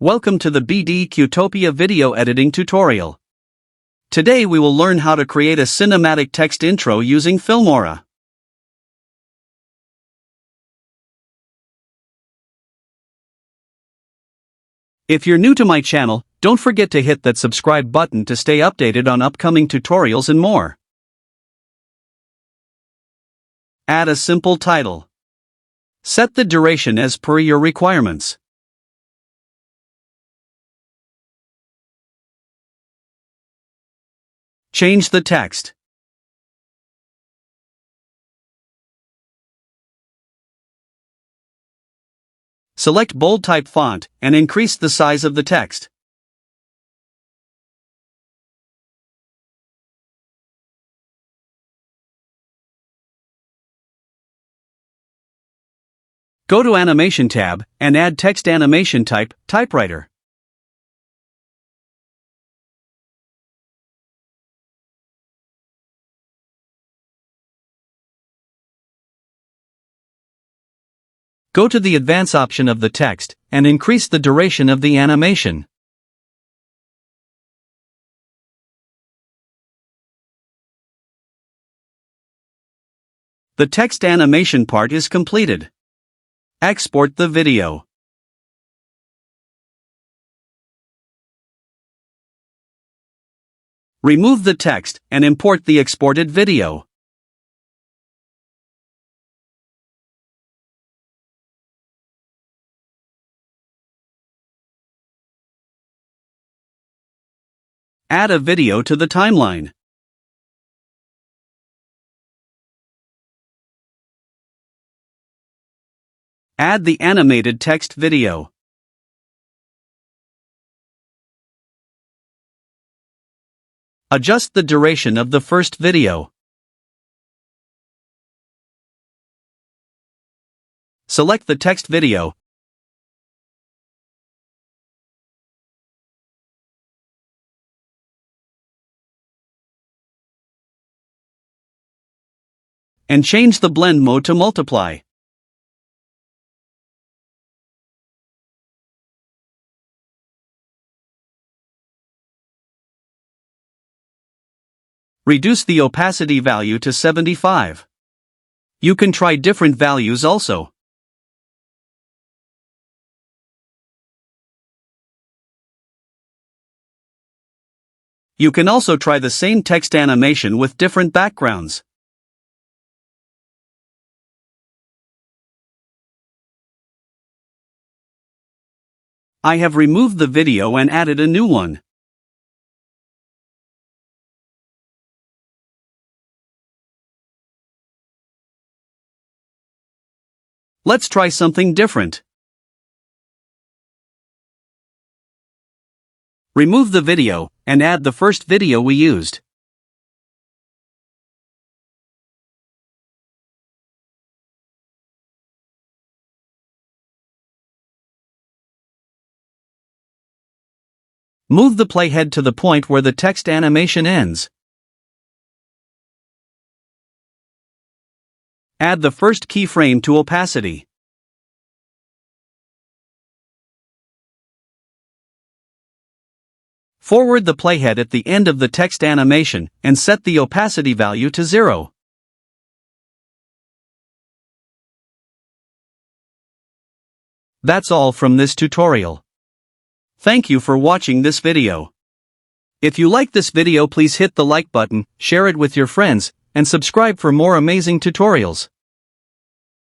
Welcome to the BD Qtopia video editing tutorial. Today we will learn how to create a cinematic text intro using Filmora. If you're new to my channel, don't forget to hit that subscribe button to stay updated on upcoming tutorials and more. Add a simple title. Set the duration as per your requirements. Change the text. Select bold type font and increase the size of the text. Go to Animation tab and add text animation type, typewriter. Go to the Advance option of the text and increase the duration of the animation. The text animation part is completed. Export the video. Remove the text and import the exported video. Add a video to the timeline. Add the animated text video. Adjust the duration of the first video. Select the text video. And change the blend mode to multiply. Reduce the opacity value to 75. You can try different values also. You can also try the same text animation with different backgrounds. I have removed the video and added a new one. Let's try something different. Remove the video and add the first video we used. Move the playhead to the point where the text animation ends. Add the first keyframe to opacity. Forward the playhead at the end of the text animation and set the opacity value to 0. That's all from this tutorial. Thank you for watching this video. If you like this video, please hit the like button, share it with your friends, and subscribe for more amazing tutorials.